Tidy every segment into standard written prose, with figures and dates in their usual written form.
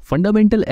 Fundamental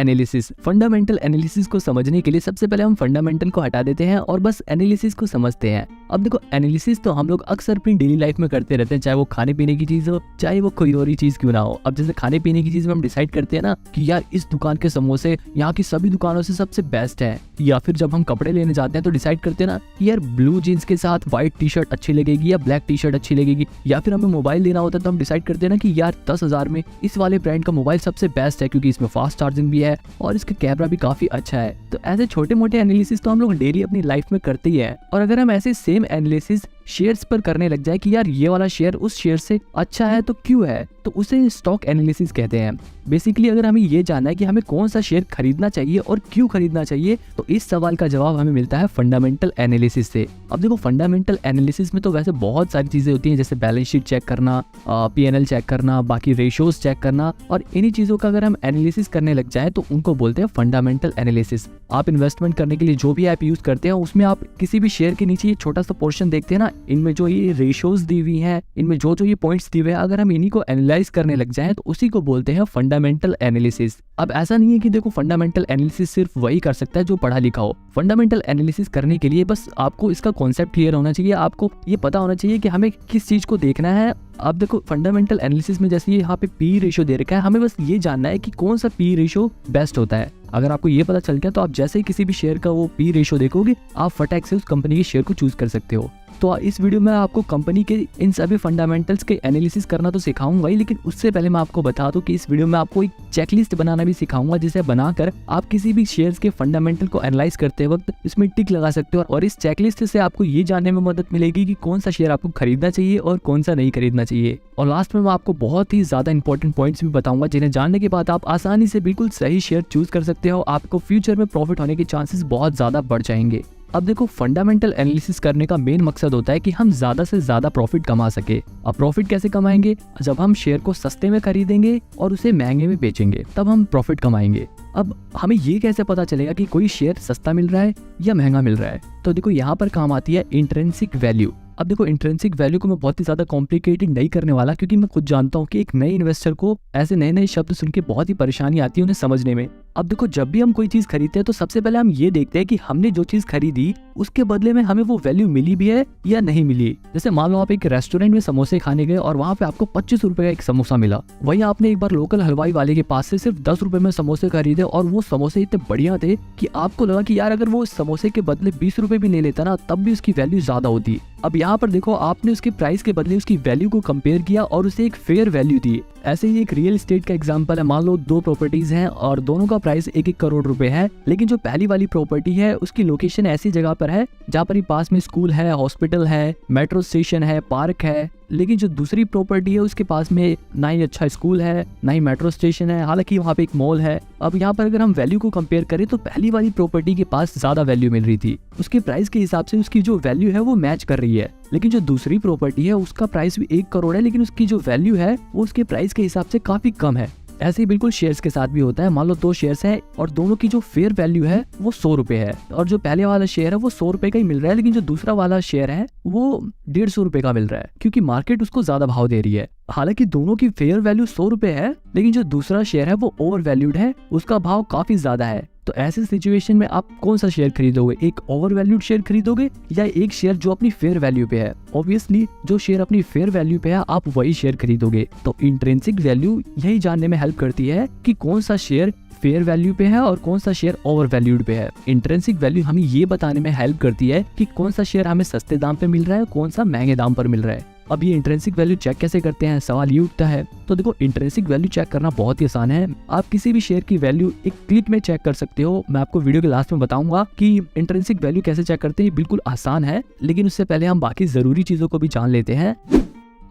analysis को समझने के लिए सबसे पहले हम फंडामेंटल को हटा देते हैं और बस एनालिसिस को समझते हैं। अब देखो, एनालिसिस तो हम लोग अक्सर अपनी डेली लाइफ में करते रहते हैं, चाहे वो खाने पीने की चीज हो, चाहे वो कोई और ही चीज क्यों ना हो। अब जैसे खाने पीने की चीज में हम डिसाइड करते हैं ना कि यार इस दुकान के समोसे यहाँ की सभी दुकानों से सबसे बेस्ट है, या फिर जब हम कपड़े लेने जाते हैं तो डिसाइड करते हैं ना कि यार ब्लू जीन्स के साथ व्हाइट टी शर्ट अच्छी लगेगी या ब्लैक टी शर्ट अच्छी लगेगी, या फिर हमें मोबाइल लेना होता है तो हम डिसाइड करते हैं ना कि यार 10,000 में इस वाले ब्रांड का मोबाइल सबसे बेस्ट है क्योंकि इसमें फास्ट चार्जिंग भी है और इसका कैमरा भी काफी अच्छा है। तो ऐसे छोटे मोटे एनालिसिस तो हम लोग डेली अपनी लाइफ में करते ही है। और अगर हम ऐसे सेम एनालिसिस शेयर्स पर करने लग जाए कि यार ये वाला शेयर उस शेयर से अच्छा है तो क्यों है, तो उसे स्टॉक एनालिसिस कहते हैं। बेसिकली अगर हमें ये जानना है कि हमें कौन सा शेयर खरीदना चाहिए और क्यों खरीदना चाहिए, तो इस सवाल का जवाब हमें मिलता है फंडामेंटल एनालिसिस से। अब देखो, फंडामेंटल एनालिसिस में तो वैसे बहुत सारी चीजें होती हैं, जैसे बैलेंस शीट चेक करना, पीएनएल चेक करना, बाकी रेशियोज चेक करना, और इन्हीं चीजों का अगर हम एनालिसिस करने लग जाए तो उनको बोलते हैं फंडामेंटल एनालिसिस। आप इन्वेस्टमेंट करने के लिए जो भी ऐप यूज करते हैं उसमें आप किसी भी शेयर के नीचे ये छोटा सा पोर्शन देखते हैं ना, इनमें जो ये रेशियोज दी हुई हैं, इनमें जो ये पॉइंट्स दिए हुए हैं, अगर हम इन्हीं को एनालाइज करने लग जाएं तो उसी को बोलते हैं फंडामेंटल एनालिसिस। अब ऐसा नहीं है कि देखो फंडामेंटल एनालिसिस सिर्फ वही कर सकता है जो पढ़ा लिखा हो। फंडामेंटल एनालिसिस करने के लिए बस आपको इसका कॉन्सेप्ट क्लियर होना चाहिए, आपको ये पता होना चाहिए कि हमें किस चीज को देखना है। अब देखो, फंडामेंटल एनालिसिस में जैसे यहाँ पे पी रेशियो दे रखा है, हमें बस ये जानना है कि कौन सा पी रेशियो बेस्ट होता है। अगर आपको ये पता चल गया तो आप जैसे ही किसी भी शेयर का वो पी रेशियो देखोगे, आप फटाक से उस कंपनी के शेयर को चूज कर सकते हो। तो इस वीडियो में आपको कंपनी के इन सभी फंडामेंटल्स के एनालिसिस करना तो सिखाऊंगा ही, लेकिन उससे पहले मैं आपको बता दूं कि इस वीडियो में आपको एक चेकलिस्ट बनाना भी सिखाऊंगा, जिसे बनाकर आप किसी भी शेयर्स के फंडामेंटल को एनालाइज करते वक्त इसमें टिक लगा सकते हो। और इस चेकलिस्ट से आपको ये जानने में मदद मिलेगी कि कौन सा शेयर आपको खरीदना चाहिए और कौन सा नहीं खरीदना चाहिए। और लास्ट में मैं आपको बहुत ही ज्यादा इंपॉर्टेंट पॉइंट्स भी बताऊंगा, जिन्हें जानने के बाद आप आसानी से बिल्कुल सही शेयर चूज कर सकते हो। आपको फ्यूचर में प्रॉफिट होने के चांसेस बहुत ज्यादा बढ़ जाएंगे। अब देखो, फंडामेंटल एनालिसिस करने का मेन मकसद होता है कि हम ज्यादा से ज्यादा प्रॉफिट कमा सके। अब प्रॉफिट कैसे कमाएंगे? जब हम शेयर को सस्ते में खरीदेंगे और उसे महंगे में बेचेंगे, तब हम प्रॉफिट कमाएंगे। अब हमें ये कैसे पता चलेगा कि कोई शेयर सस्ता मिल रहा है या महंगा मिल रहा है? तो देखो, यहाँ पर काम आती है इंट्रिंसिक वैल्यू। अब देखो, इंट्रिंसिक वैल्यू को मैं बहुत ही ज्यादा कॉम्प्लिकेटेड नहीं करने वाला, क्योंकि मैं खुद जानता हूँ कि एक नए इन्वेस्टर को ऐसे नए नए शब्द सुन के बहुत ही परेशानी आती है उन्हें समझने में। अब देखो, जब भी हम कोई चीज खरीदते हैं तो सबसे पहले हम ये देखते हैं कि हमने जो चीज खरीदी उसके बदले में हमें वो वैल्यू मिली भी है या नहीं मिली। जैसे मान लो आप एक रेस्टोरेंट में समोसे खाने गए और वहाँ पे आपको 25 रुपए का एक समोसा मिला, वहीं आपने एक बार लोकल हलवाई वाले के पास से सिर्फ 10 रुपए में समोसे खरीदे और वो समोसे इतने बढ़िया थे कि आपको लगा कि यार अगर वो समोसे के बदले 20 रुपए भी ले लेता ना, तब भी उसकी वैल्यू ज्यादा होती। अब यहाँ पर देखो, आपने उसके प्राइस के बदले उसकी वैल्यू को कंपेयर किया और उसे एक फेयर वैल्यू दी। ऐसे ही एक रियल एस्टेट का एग्जांपल है। मान लो 2 प्रॉपर्टीज हैं और दोनों का प्राइस 1-1 करोड़ रुपए है, लेकिन जो पहली वाली प्रॉपर्टी है उसकी लोकेशन ऐसी जगह पर है जहाँ पर पास में स्कूल है, हॉस्पिटल है, मेट्रो स्टेशन है, पार्क है। लेकिन जो दूसरी प्रॉपर्टी है उसके पास में ना ही अच्छा स्कूल है, ना ही मेट्रो स्टेशन है, हालांकि वहाँ पे एक मॉल है। अब यहाँ पर अगर हम वैल्यू को कंपेयर करें तो पहली वाली प्रॉपर्टी के पास ज्यादा वैल्यू मिल रही थी, उसके प्राइस के हिसाब से उसकी जो वैल्यू है वो मैच कर रही है। लेकिन जो दूसरी प्रॉपर्टी है उसका प्राइस भी 1 करोड़ है, लेकिन उसकी जो वैल्यू है वो उसके प्राइस के हिसाब से काफी कम है। ऐसे ही बिल्कुल शेयर्स के साथ भी होता है। मान लो 2 शेयर्स हैं और दोनों की जो फेयर वैल्यू है वो 100 रुपए है, और जो पहले वाला शेयर है वो 100 रुपए का ही मिल रहा है, लेकिन जो दूसरा वाला शेयर है वो 150 रुपए का मिल रहा है, क्योंकि मार्केट उसको ज्यादा भाव दे रही है। हालांकि दोनों की फेयर वैल्यू 100 रुपए है, लेकिन जो दूसरा शेयर है वो ओवर वैल्यूड है, उसका भाव काफी ज्यादा है। तो ऐसे सिचुएशन में आप कौन सा शेयर खरीदोगे? एक ओवर वैल्यूड शेयर खरीदोगे या एक शेयर जो अपनी फेयर वैल्यू पे है? ऑब्वियसली जो शेयर अपनी फेयर वैल्यू पे है आप वही शेयर खरीदोगे। तो इंट्रिंसिक वैल्यू यही जानने में हेल्प करती है कि कौन सा शेयर फेयर वैल्यू पे है और कौन सा शेयर ओवर वैल्यूड पे है। इंट्रिंसिक वैल्यू हमें ये बताने में हेल्प करती है कि कौन सा शेयर हमें सस्ते दाम पे मिल रहा है, कौन सा महंगे दाम पर मिल रहा है। अब ये इंट्रिंसिक वैल्यू चेक कैसे करते हैं, सवाल ये उठता है। तो देखो, इंट्रिंसिक वैल्यू चेक करना बहुत ही आसान है। आप किसी भी शेयर की वैल्यू एक क्लिक में चेक कर सकते हो। मैं आपको वीडियो के लास्ट में बताऊंगा कि इंट्रिंसिक वैल्यू कैसे चेक करते हैं, बिल्कुल आसान है। लेकिन उससे पहले हम बाकी जरूरी चीजों को भी जान लेते हैं।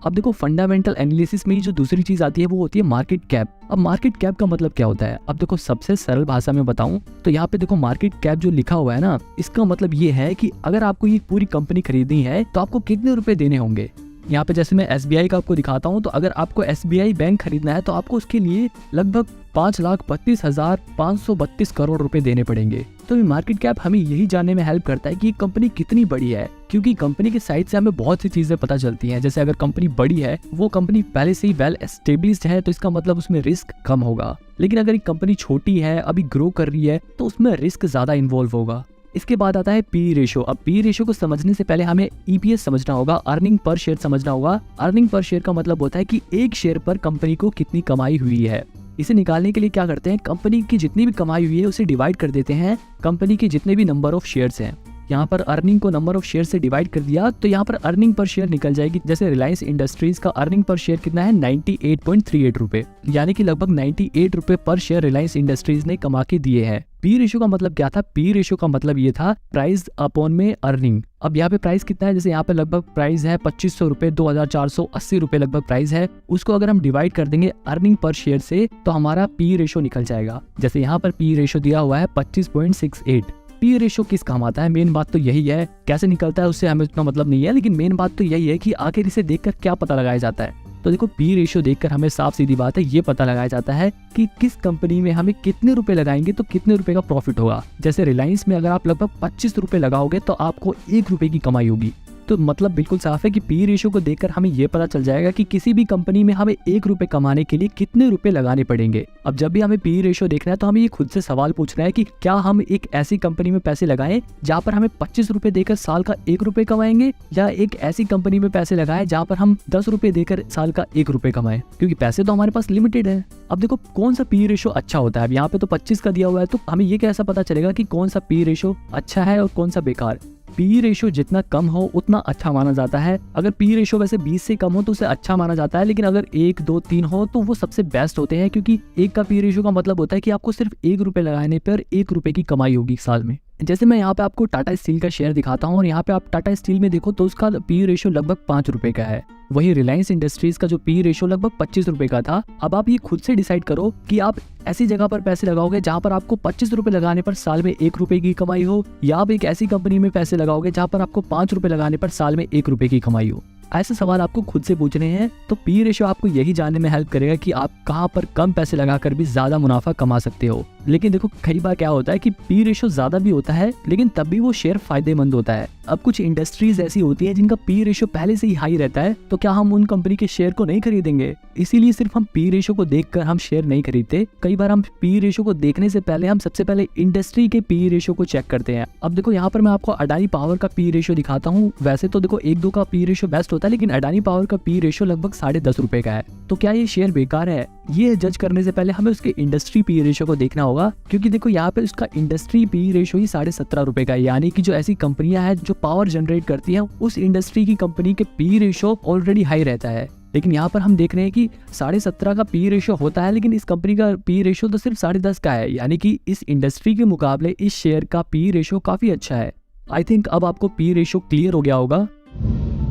अब देखो, फंडामेंटल एनालिसिस में जो दूसरी चीज आती है वो होती है मार्केट कैप। अब मार्केट कैप का मतलब क्या होता है? अब देखो, सबसे सरल भाषा में बताऊं तो यहाँ पे देखो, मार्केट कैप जो लिखा हुआ है ना, इसका मतलब ये है कि अगर आपको ये पूरी कंपनी खरीदनी है तो आपको कितने रुपए देने होंगे। यहाँ पे जैसे मैं SBI का आपको दिखाता हूँ, तो अगर आपको SBI बैंक खरीदना है तो आपको उसके लिए लगभग 5,32,532 करोड़ रुपए देने पड़ेंगे। तो ये मार्केट कैप हमें यही जानने में हेल्प करता है कि कंपनी कितनी बड़ी है, क्योंकि कंपनी के साइज से हमें बहुत सी चीजें पता चलती हैं। जैसे अगर कंपनी बड़ी है, वो कंपनी पहले से ही वेल एस्टेब्लिश्ड है, तो इसका मतलब उसमें रिस्क कम होगा। लेकिन अगर एक कंपनी छोटी है, अभी ग्रो कर रही है, तो उसमें रिस्क ज्यादा इन्वॉल्व होगा। इसके बाद आता है पी रेशो। अब पी रेशो को समझने से पहले हमें ईपीएस समझना होगा, अर्निंग पर शेयर समझना होगा। अर्निंग पर शेयर का मतलब होता है कि एक शेयर पर कंपनी को कितनी कमाई हुई है। इसे निकालने के लिए क्या करते हैं, कंपनी की जितनी भी कमाई हुई है उसे डिवाइड कर देते हैं कंपनी के जितने भी नंबर ऑफ शेयर्स हैं। यहाँ पर अर्निंग को नंबर ऑफ शेयर से डिवाइड कर दिया तो यहाँ पर अर्निंग पर शेयर निकल जाएगी। जैसे रिलायंस इंडस्ट्रीज का अर्निंग पर शेयर कितना है, 98.38 रुपए, यानी कि लगभग 98 रुपए पर शेयर रिलायंस इंडस्ट्रीज ने कमा के दिए हैं। पी रेशो का मतलब क्या था, पी रेशो का मतलब ये था प्राइस अपॉन में अर्निंग। अब यहाँ पे प्राइस कितना है, जैसे यहाँ पे लगभग प्राइस है 2500 रुपए, 2480 रुपए लगभग प्राइस है। उसको अगर हम डिवाइड कर देंगे अर्निंग पर शेयर से तो हमारा पी रेशो निकल जाएगा। जैसे यहाँ पर पी रेशो दिया हुआ है 25.68। पी रेशो किस काम आता है, मेन बात तो यही है। कैसे निकलता है उससे हमें उतना मतलब नहीं है, लेकिन मेन बात तो यही है कि आखिर इसे देखकर क्या पता लगाया जाता है। तो देखो पी रेशो देखकर हमें साफ सीधी बात है ये पता लगाया जाता है कि किस कंपनी में हमें कितने रुपए लगाएंगे तो कितने रुपए का प्रॉफिट होगा। जैसे रिलायंस में अगर आप लगभग 25 रुपए लगाओगे तो आपको 1 रुपए की कमाई होगी। तो मतलब बिल्कुल साफ है कि पी रेशो को देखकर हमें ये पता चल जाएगा कि किसी भी कंपनी में हमें 1 रुपए कमाने के लिए कितने रुपए लगाने पड़ेंगे। अब जब भी हमें पी रेशो देखना है तो हमें ये खुद से सवाल पूछना है कि क्या हम एक ऐसी कंपनी में पैसे लगाएं जहाँ पर हमें 25 रुपए देकर साल का 1 रुपए कमाएंगे, या एक ऐसी कंपनी में पैसे लगाएं जहाँ पर हम 10 रुपए देकर साल का 1 रुपए कमाएं, क्योंकि पैसे तो हमारे पास लिमिटेड है। अब देखो कौन सा पी रेशो अच्छा होता है। अब यहाँ पे तो 25 का दिया हुआ है, तो हमें ये कैसा पता चलेगा कि कौन सा पी रेशो अच्छा है और कौन सा बेकार। पी रेशो जितना कम हो उतना अच्छा माना जाता है। अगर पी रेशो वैसे 20 से कम हो तो उसे अच्छा माना जाता है, लेकिन अगर 1, 2, 3 हो तो वो सबसे बेस्ट होते हैं, क्योंकि 1 का पी रेशो का मतलब होता है कि आपको सिर्फ 1 रुपए लगाने पर 1 रुपए की कमाई होगी साल में। जैसे मैं यहाँ पे आपको टाटा स्टील का शेयर दिखाता हूँ और यहाँ पे आप टाटा स्टील में देखो तो उसका पी रेशो लगभग 5 रुपए का है। वही रिलायंस इंडस्ट्रीज का जो पी रेशो लगभग 25 रुपए का था। अब आप ये खुद से डिसाइड करो कि आप ऐसी जगह पर पैसे लगाओगे जहाँ पर आपको 25 रुपए लगाने पर साल में 1 रुपए की कमाई हो, या आप एक ऐसी कंपनी में पैसे लगाओगे जहाँ पर आपको 5 रुपए लगाने पर साल में 1 रुपए की कमाई हो। ऐसे सवाल आपको खुद से पूछने हैं। तो पी रेशो आपको यही जानने में हेल्प करेगा कि आप कहाँ पर कम पैसे लगाकर भी ज्यादा मुनाफा कमा सकते हो। लेकिन देखो कई बार क्या होता है कि पी रेशो ज्यादा भी होता है लेकिन तब भी वो शेयर फायदेमंद होता है। अब कुछ इंडस्ट्रीज ऐसी होती है जिनका पी रेशो पहले से ही हाई रहता है, तो क्या हम उन कंपनी के शेयर को नहीं खरीदेंगे? इसीलिए सिर्फ हम पी रेशो को देखकर हम शेयर नहीं खरीदते। कई बार हम पी रेशो को देखने से पहले हम सबसे पहले इंडस्ट्री के पी रेशो को चेक करते हैं। अब देखो यहाँ पर मैं आपको अडानी पावर का पी रेशो दिखाता हूँ। वैसे तो देखो 1-2 का पी रेशो बेस्ट होता है, लेकिन अडानी पावर का पी रेशो लगभग 10.5 रुपए का है। तो क्या ये शेयर बेकार है? ये जज करने से पहले हमें उसके इंडस्ट्री पी रेशो को देखना होगा, क्योंकि देखो यहाँ पे उसका इंडस्ट्री पी रेशो ही 17.5 रुपए का है। यानी कि जो ऐसी कंपनियां हैं जो पावर जनरेट करती हैं उस इंडस्ट्री की कंपनी के पी रेशो ऑलरेडी हाई रहता है। लेकिन यहाँ पर हम देख रहे हैं कि 17.5 का पी रेशो होता है, लेकिन इस कंपनी का पी रेशो तो सिर्फ 10.5 का है। यानी कि इस इंडस्ट्री के मुकाबले इस शेयर का पी रेशो काफी अच्छा है। आई थिंक अब आपको पी रेशो क्लियर हो गया होगा।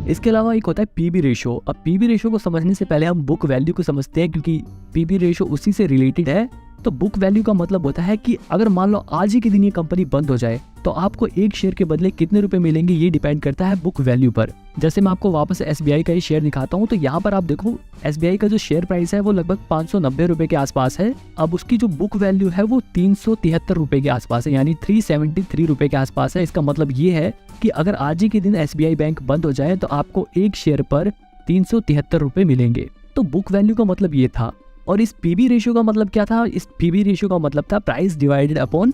इसके अलावा एक होता है पीबी रेशो। अब पीबी रेशो को समझने से पहले हम बुक वैल्यू को समझते हैं, क्योंकि पीबी रेशो उसी से रिलेटेड है। तो बुक वैल्यू का मतलब होता है कि अगर मान लो आज ही के दिन ये कंपनी बंद हो जाए तो आपको एक शेयर के बदले कितने रुपए मिलेंगे, ये डिपेंड करता है बुक वैल्यू पर। जैसे मैं आपको वापस एसबीआई का ही शेयर दिखाता हूँ, तो यहाँ पर आप देखो एसबीआई का जो शेयर प्राइस है वो लगभग 590 रुपए के आसपास है। अब उसकी जो बुक वैल्यू है वो 373 रुपए के आसपास है, यानी 373 रुपए के आसपास है। इसका मतलब ये है कि अगर आज ही के दिन एसबीआई बैंक बंद हो जाए तो आपको एक शेयर पर 373 रुपए मिलेंगे। तो बुक वैल्यू का मतलब ये था। और इस पीबी रेशियो का मतलब क्या था? इस पीबी रेशियो का मतलब था price divided upon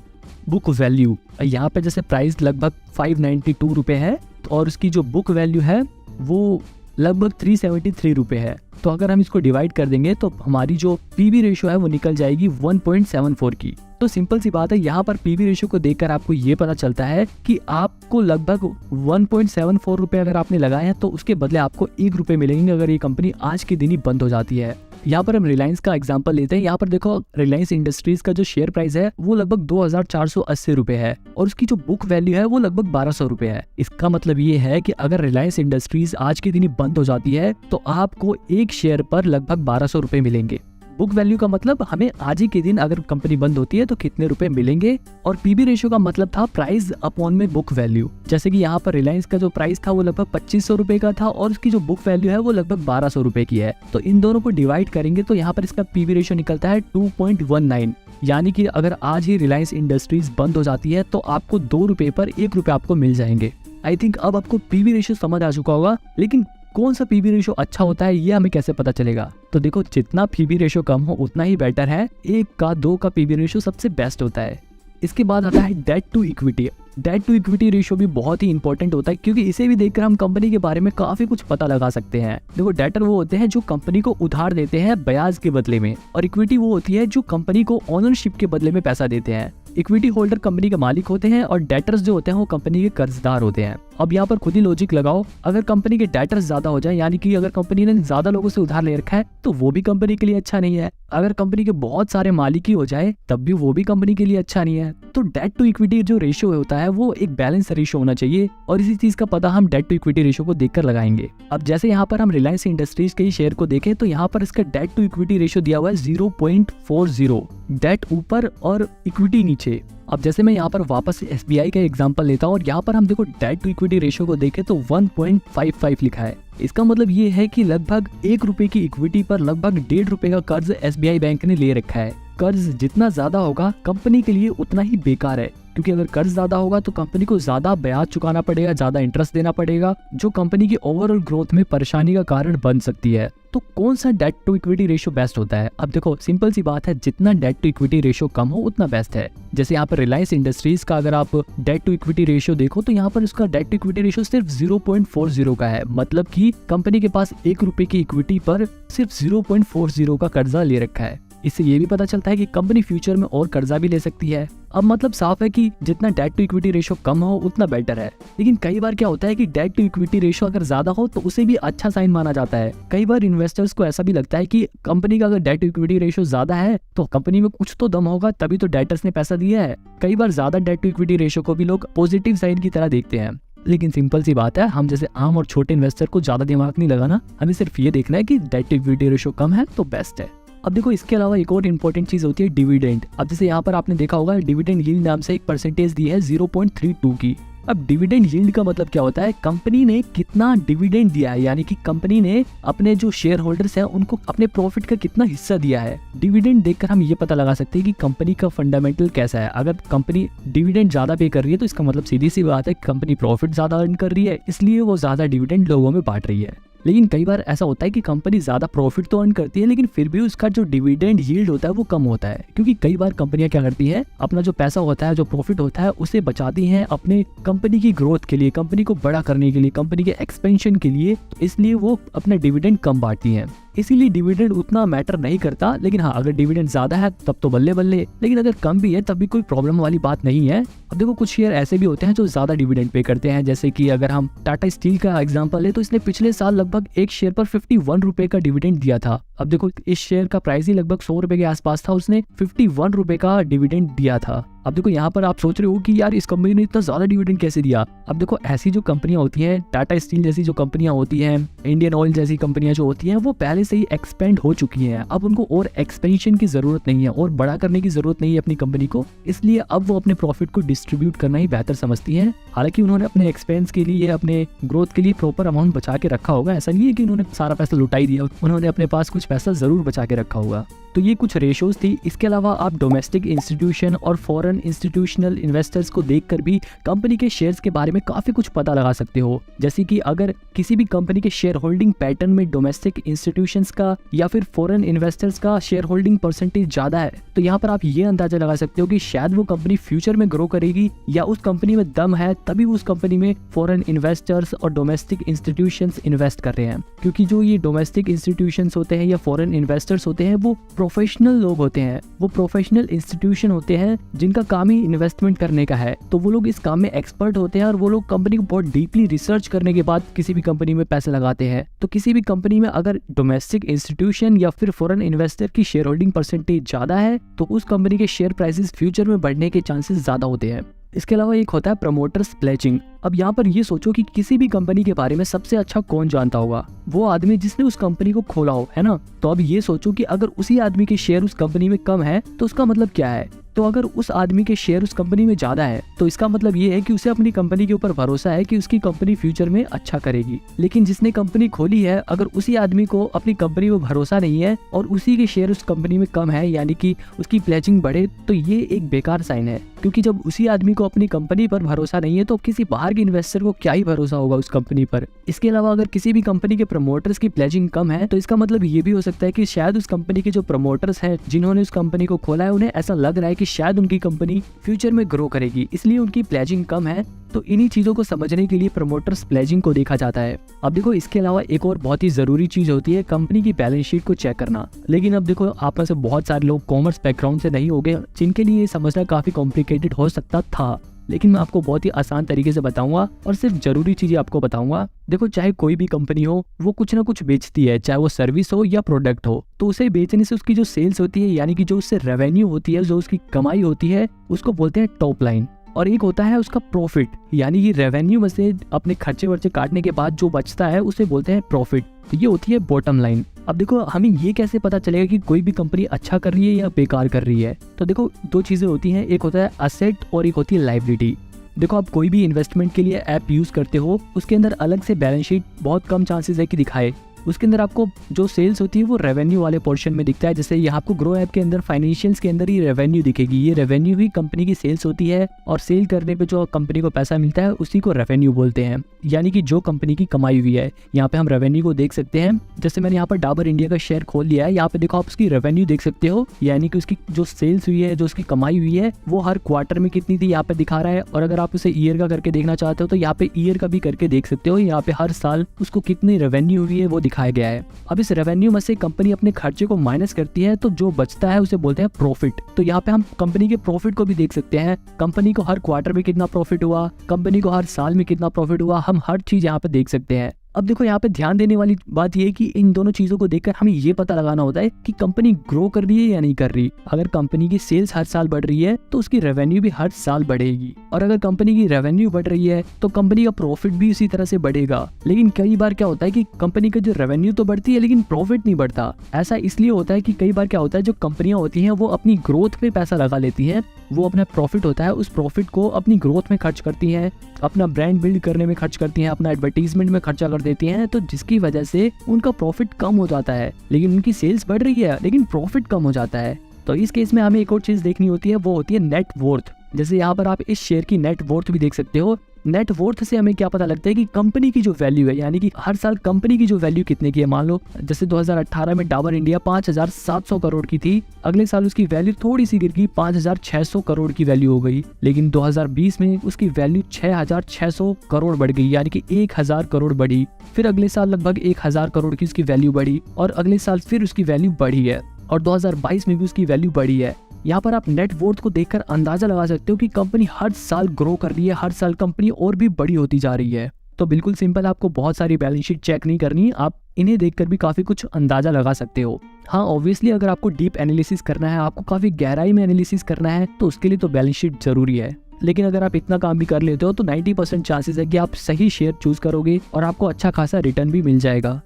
book value. यहाँ पे जैसे प्राइस लगभग 592 रुपए है और उसकी जो बुक वैल्यू है वो लगभग 373 रुपए है। तो अगर हम इसको डिवाइड कर देंगे तो हमारी जो पीबी रेशियो है वो निकल जाएगी 1.74 की। तो सिंपल सी बात है, यहाँ पर पीबी रेशियो को देखकर आपको ये पता चलता है कि आपको लगभग 1.74 रुपए अगर आपने लगाए हैं तो उसके बदले आपको 1 रुपए मिलेंगे अगर ये कंपनी आज के दिन ही बंद हो जाती है। यहाँ पर हम रिलायंस का एग्जांपल लेते हैं। यहाँ पर देखो रिलायंस इंडस्ट्रीज का जो शेयर प्राइस है वो लगभग 2480 रुपए है और उसकी जो बुक वैल्यू है वो लगभग 1200 रुपए है। इसका मतलब ये है कि अगर रिलायंस इंडस्ट्रीज आज के दिन ही बंद हो जाती है तो आपको एक शेयर पर लगभग 1200 रुपए मिलेंगे। बुक वैल्यू का मतलब हमें आज ही के दिन अगर कंपनी बंद होती है तो कितने रुपए मिलेंगे, और पीबी रेशियो का मतलब था प्राइस अपॉन में बुक वैल्यू। जैसे कि यहाँ पर रिलायंस का जो प्राइस था वो लगभग 2500 रुपए का था और उसकी जो बुक वैल्यू है वो लगभग 1200 रुपए की है। तो इन दोनों को डिवाइड करेंगे तो यहाँ पर इसका पीबी रेशियो निकलता है 2.19। यानी कि अगर आज ही रिलायंस इंडस्ट्रीज बंद हो जाती है तो आपको 2 रुपए पर 1 रुपए आपको मिल जाएंगे। आई थिंक अब आपको पीबी रेशियो समझ आ चुका होगा, लेकिन कौन सा पीबी रेशियो अच्छा होता है ये हमें कैसे पता चलेगा? तो देखो, जितना पीबी रेशियो कम हो उतना ही बेटर है। 1 का 2 का पीबी रेशियो सबसे बेस्ट होता है। इसके बाद आता है debt to equity. Debt to equity ratio भी बहुत ही इंपॉर्टेंट होता है, क्योंकि इसे भी देखकर हम कंपनी के बारे में काफी कुछ पता लगा सकते हैं। देखो, डेटर वो होते हैं जो कंपनी को उधार देते हैं ब्याज के बदले में, और इक्विटी वो होती है जो कंपनी को ओनरशिप के बदले में पैसा देते हैं। इक्विटी होल्डर कंपनी के मालिक होते हैं और डेटर्स जो होते हैं वो कंपनी के कर्जदार होते हैं। अब यहाँ पर खुद ही लॉजिक लगाओ, अगर कंपनी के डेटर्स ज्यादा हो जाए, यानी कि अगर कंपनी ने ज्यादा लोगों से उधार ले रखा है, तो वो भी कंपनी के लिए अच्छा नहीं है। अगर कंपनी के बहुत सारे मालिक ही हो जाए तब भी वो भी कंपनी के लिए अच्छा नहीं है। तो डेट टू इक्विटी जो रेशियो होता है वो एक बैलेंस रेशियो होना चाहिए, और इसी चीज का पता हम डेट टू इक्विटी रेशियो को देखकर लगाएंगे। अब जैसे यहाँ पर हम रिलायंस इंडस्ट्रीज के शेयर को देखें तो यहाँ पर इसका डेट टू इक्विटी रेशियो दिया हुआ है 0.40, डेट ऊपर और इक्विटी नीचे। अब जैसे मैं यहाँ पर वापस SBI का एग्जांपल लेता हूँ और यहाँ पर हम देखो डेट टू इक्विटी रेशियो को देखें तो 1.55 लिखा है। इसका मतलब ये है कि लगभग 1 रुपए की इक्विटी पर लगभग 1.5 रुपए का कर्ज SBI बैंक ने ले रखा है। कर्ज जितना ज्यादा होगा कंपनी के लिए उतना ही बेकार है, क्योंकि अगर कर्ज ज्यादा होगा तो कंपनी को ज्यादा ब्याज चुकाना पड़ेगा, ज्यादा इंटरेस्ट देना पड़ेगा, जो कंपनी की ओवरऑल ग्रोथ में परेशानी का कारण बन सकती है। तो कौन सा debt to equity ratio best होता है? अब देखो, सिंपल सी बात है, जितना डेट टू इक्विटी रेशियो कम हो उतना बेस्ट है। जैसे यहाँ पर रिलायंस इंडस्ट्रीज का अगर आप डेट टू इक्विटी रेशियो देखो तो यहाँ पर उसका डेट टू इक्विटी रेशियो सिर्फ 0.40 का है, मतलब कि कंपनी के पास 1 रुपए की इक्विटी पर सिर्फ 0.40 का कर्जा ले रखा है। इससे ये भी पता चलता है कि कंपनी फ्यूचर में और कर्जा भी ले सकती है। अब मतलब साफ है कि जितना डेट टू इक्विटी रेशियो कम हो उतना बेटर है। लेकिन कई बार क्या होता है कि डेट टू इक्विटी रेशियो अगर ज्यादा हो तो उसे भी अच्छा साइन माना जाता है। कई बार इन्वेस्टर्स को ऐसा भी लगता है कि कंपनी का अगर डेट टू इक्विटी रेशियो ज्यादा है तो कंपनी में कुछ तो दम होगा, तभी तो डेटर्स ने पैसा दिया है। कई बार ज्यादा डेट टू इक्विटी रेशियो को भी लोग पॉजिटिव साइन की तरह देखते हैं। लेकिन सिंपल सी बात है, हम जैसे आम और छोटे इन्वेस्टर को ज्यादा दिमाग नहीं लगाना, हमें सिर्फ ये देखना है कि डेट टू इक्विटी रेशियो कम है तो बेस्ट है। अब देखो, इसके अलावा एक और इम्पोर्टेंट चीज होती है डिविडेंड। अब जैसे यहाँ पर आपने देखा होगा डिविडेंड यील्ड नाम से एक परसेंटेज दी है 0.32 की। अब डिविडेंड यील्ड का मतलब क्या होता है? कंपनी ने कितना डिविडेंड दिया है, यानी कि कंपनी ने अपने जो शेयर होल्डर्स हैं उनको अपने प्रॉफिट का कितना हिस्सा दिया है। डिविडेंड देखकर हम ये पता लगा सकते हैं कि कंपनी का फंडामेंटल कैसा है। अगर कंपनी डिविडेंड ज्यादा पे कर रही है तो इसका मतलब सीधी सी बात है कंपनी प्रॉफिट ज्यादा अर्न कर रही है, इसलिए वो ज्यादा डिविडेंड लोगों में बांट रही है। लेकिन कई बार ऐसा होता है कि कंपनी ज्यादा प्रॉफिट तो अर्न करती है लेकिन फिर भी उसका जो डिविडेंड यील्ड होता है वो कम होता है, क्योंकि कई बार कंपनियां क्या करती है, अपना जो पैसा होता है, जो प्रॉफिट होता है, उसे बचाती हैं अपने कंपनी की ग्रोथ के लिए, कंपनी को बड़ा करने के लिए, कंपनी के एक्सपेंशन के लिए। इसलिए वो अपना डिविडेंड कम बांटती हैं। इसीलिए डिविडेंड उतना मैटर नहीं करता। लेकिन हाँ, अगर डिविडेंड ज्यादा है तब तो बल्ले बल्ले, लेकिन अगर कम भी है तब भी कोई प्रॉब्लम वाली बात नहीं है। अब देखो, कुछ शेयर ऐसे भी होते हैं जो ज्यादा डिविडेंड पे करते हैं। जैसे कि अगर हम टाटा स्टील का एग्जांपल ले तो इसने पिछले साल लगभग एक शेयर पर 51 रुपए का डिविडेंड दिया था। अब देखो, इस शेयर का प्राइस ही लगभग 100 रुपए के आसपास था, उसने 51 रुपए का डिविडेंड दिया था। अब देखो, यहाँ पर आप सोच रहे हो कि यार इस कंपनी ने इतना ज्यादा डिविडेंड कैसे दिया? अब देखो, ऐसी जो कंपनियां होती हैं, टाटा स्टील जैसी जो कंपनियां होती हैं, इंडियन ऑयल जैसी कंपनियां जो होती हैं, वो पहले से ही एक्सपेंड हो चुकी हैं। अब उनको और एक्सपेंशन की जरूरत नहीं है और बड़ा करने की जरूरत नहीं है अपनी कंपनी को, इसलिए अब वो अपने प्रॉफिट को डिस्ट्रीब्यूट करना ही बेहतर समझती हैं। हालांकि उन्होंने अपने एक्सपेंस के लिए, अपने ग्रोथ के लिए प्रॉपर अमाउंट बचा के रखा होगा। ऐसा नहीं है कि उन्होंने सारा पैसा लुटा ही दिया, उन्होंने अपने पास कुछ पैसा जरूर बचा के रखा होगा। तो ये कुछ रेशोज थी। इसके अलावा आप डोमेस्टिक इंस्टीट्यूशन और फॉरेन इंस्टीट्यूशनल इन्वेस्टर्स को देखकर भी कंपनी के शेयर्स के बारे में काफी कुछ पता लगा सकते हो। जैसे कि अगर किसी भी कंपनी के शेयर होल्डिंग पैटर्न में डोमेस्टिक इंस्टीट्यूशंस का या फिर फॉरेन इन्वेस्टर्स का शेयर होल्डिंग परसेंटेज ज्यादा है, तो यहाँ पर आप ये अंदाजा लगा सकते हो कि शायद वो कंपनी फ्यूचर में ग्रो करेगी, या उस कंपनी में दम है तभी उस कंपनी में फॉरेन इन्वेस्टर्स और डोमेस्टिक इंस्टीट्यूशंस इन्वेस्ट कर रहे हैं। क्योंकि जो ये डोमेस्टिक इंस्टीट्यूशंस होते हैं या फॉरेन इन्वेस्टर्स होते हैं वो प्रोफेशनल लोग होते हैं, वो प्रोफेशनल इंस्टीट्यूशन होते हैं जिनका काम ही इन्वेस्टमेंट करने का है। तो वो लोग इस काम में एक्सपर्ट होते हैं और वो लोग कंपनी को बहुत डीपली रिसर्च करने के बाद किसी भी कंपनी में पैसे लगाते हैं। तो किसी भी कंपनी में अगर डोमेस्टिक इंस्टीट्यूशन या फिर फॉरेन इन्वेस्टर की शेयर होल्डिंग परसेंटेज ज्यादा है तो उस कंपनी के शेयर प्राइसेस फ्यूचर में बढ़ने के चांसेस ज्यादा होते हैं। इसके अलावा एक होता है प्रमोटर्स प्लेजिंग। अब यहाँ पर ये सोचो कि किसी भी कंपनी के बारे में सबसे अच्छा कौन जानता होगा, वो आदमी जिसने उस कंपनी को खोला हो, है ना। तो अब ये सोचो कि अगर उसी आदमी के शेयर उस कंपनी में कम है तो उसका मतलब क्या है। तो अगर उस आदमी के शेयर उस कंपनी में ज्यादा है तो इसका मतलब ये है कि उसे अपनी कंपनी के ऊपर भरोसा है कि उसकी कंपनी फ्यूचर में अच्छा करेगी। लेकिन जिसने कंपनी खोली है, अगर उसी आदमी को अपनी कंपनी में भरोसा नहीं है और उसी के शेयर उस कंपनी में कम है, यानी कि उसकी प्लेजिंग बढ़े, तो ये एक बेकार साइन है। क्योंकि जब उसी आदमी को अपनी कंपनी पर भरोसा नहीं है तो किसी बाहर के इन्वेस्टर को क्या ही भरोसा होगा उस कंपनी पर। इसके अलावा अगर किसी भी कंपनी के प्रमोटर्स की प्लेजिंग कम है तो इसका मतलब ये भी हो सकता है कि शायद उस कंपनी के जो प्रमोटर्स हैं जिन्होंने उस कंपनी को खोला है, उन्हें ऐसा लग रहा है कि शायद उनकी कंपनी फ्यूचर में ग्रो करेगी, इसलिए उनकी प्लेजिंग कम है। तो इन्हीं चीजों को समझने के लिए प्रमोटर्स प्लेजिंग को देखा जाता है। अब देखो, इसके अलावा एक और बहुत ही जरूरी चीज होती है कंपनी की बैलेंस शीट को चेक करना। लेकिन अब देखो, आप में से बहुत सारे लोग कॉमर्स बैकग्राउंड से नहीं होंगे, जिनके लिए ये समझना काफी कॉम्प्लिकेटेड हो सकता था। लेकिन मैं आपको बहुत ही आसान तरीके से बताऊंगा और सिर्फ जरूरी चीजें आपको बताऊंगा। देखो, चाहे कोई भी कंपनी हो, वो कुछ ना कुछ बेचती है, चाहे वो सर्विस हो या प्रोडक्ट हो। तो उसे बेचने से उसकी जो सेल्स होती है, यानी कि जो उससे रेवेन्यू होती है, जो उसकी कमाई होती है, उसको बोलते हैं टॉप लाइन। और एक होता है उसका प्रॉफिट, यानी कि रेवेन्यू में से अपने खर्चे वर्चे काटने के बाद जो बचता है उसे बोलते हैं प्रॉफिट। तो ये होती है बॉटम लाइन। अब देखो, हमें ये कैसे पता चलेगा कि कोई भी कंपनी अच्छा कर रही है या बेकार कर रही है। तो देखो, दो चीजें होती हैं, एक होता है असेट और एक होती है लायबिलिटी। देखो, आप कोई भी इन्वेस्टमेंट के लिए ऐप यूज करते हो, उसके अंदर अलग से बैलेंस शीट बहुत कम चांसेस है कि दिखाए। उसके अंदर आपको जो सेल्स होती है वो रेवेन्यू वाले पोर्शन में दिखता है। जैसे यहाँ आपको ग्रो ऐप के अंदर फाइनेंशियल्स के अंदर ही रेवेन्यू दिखेगी। ये रेवेन्यू ही कंपनी की सेल्स होती है और सेल करने पे जो कंपनी को पैसा मिलता है उसी को रेवेन्यू बोलते हैं, यानी कि जो कंपनी की कमाई हुई है। यहाँ पे हम रेवेन्यू को देख सकते हैं। जैसे मैंने यहाँ पर डाबर इंडिया का शेयर खोल लिया है, यहाँ पे देखो आप उसकी रेवेन्यू देख सकते हो, यानी कि उसकी जो सेल्स हुई है, जो उसकी कमाई हुई है, वो हर क्वार्टर में कितनी थी यहाँ पे दिखा रहा है। और अगर आप उसे ईयर का करके देखना चाहते हो तो यहाँ पे ईयर का भी करके देख सकते हो। यहाँ पे हर साल उसको कितनी रेवेन्यू हुई है वो दिखाया गया है। अब इस रेवेन्यू में से कंपनी अपने खर्चे को माइनस करती है, तो जो बचता है उसे बोलते हैं प्रॉफिट। तो यहाँ पे हम कंपनी के प्रॉफिट को भी देख सकते हैं, कंपनी को हर क्वार्टर में कितना प्रॉफिट हुआ, कंपनी को हर साल में कितना प्रॉफिट हुआ, हम हर चीज यहाँ पे देख सकते हैं। अब देखो, यहाँ पे ध्यान देने वाली बात यह है कि इन दोनों चीजों को देखकर हमें ये पता लगाना होता है कि कंपनी ग्रो कर रही है या नहीं कर रही। अगर कंपनी की सेल्स हर साल बढ़ रही है तो उसकी रेवेन्यू भी हर साल बढ़ेगी, और अगर कंपनी की रेवेन्यू बढ़ रही है तो कंपनी का प्रॉफिट भी उसी तरह से बढ़ेगा। लेकिन कई बार क्या होता है कि कंपनी का जो रेवेन्यू तो बढ़ती है लेकिन प्रॉफिट नहीं बढ़ता। ऐसा इसलिए होता है कि कई बार क्या होता है, जो कंपनियां होती हैं वो अपनी ग्रोथ पे पैसा लगा लेती हैं, वो अपना प्रॉफिट होता है उस प्रॉफिट को अपनी ग्रोथ में खर्च करती हैं, अपना ब्रांड बिल्ड करने में खर्च करती हैं, अपना एडवर्टीजमेंट में खर्चा कर देती हैं, तो जिसकी वजह से उनका प्रॉफिट कम हो जाता है। लेकिन उनकी सेल्स बढ़ रही है लेकिन प्रॉफिट कम हो जाता है। तो इस केस में हमें एक और चीज देखनी होती है, वो होती है नेट वर्थ। जैसे यहाँ पर आप इस शेयर की नेट वर्थ भी देख सकते हो। नेट वर्थ से हमें क्या पता लगता है कि कंपनी की जो वैल्यू है, यानी कि हर साल कंपनी की जो वैल्यू कितने की है। मान लो जैसे 2018 में डाबर इंडिया 5,700 करोड़ की थी, अगले साल उसकी वैल्यू थोड़ी सी गिर गई, 5,600 करोड़ की वैल्यू हो गई। लेकिन 2020 में उसकी वैल्यू 6,600 करोड़ बढ़ गई, यानी कि 1,000 करोड़ बढ़ी। फिर अगले साल लगभग 1,000 करोड़ की उसकी वैल्यू बढ़ी, और अगले साल फिर उसकी वैल्यू बढ़ी है, और 2022 में भी उसकी वैल्यू बढ़ी है। यहाँ पर आप नेट वर्थ को देखकर अंदाजा लगा सकते हो कि कंपनी हर साल ग्रो कर रही है, हर साल कंपनी और भी बड़ी होती जा रही है। तो बिल्कुल सिंपल, आपको बहुत सारी बैलेंस शीट चेक नहीं करनी, आप इन्हें देखकर भी काफी कुछ अंदाजा लगा सकते हो। हाँ, ऑब्वियसली अगर आपको डीप एनालिसिस करना है, आपको काफी गहराई में एनालिसिस करना है, तो उसके लिए तो बैलेंस शीट जरूरी है। लेकिन अगर आप इतना काम भी कर लेते हो तो 90% चांसेस है कि आप सही शेयर चूज करोगे और आपको अच्छा खासा रिटर्न भी मिल जाएगा।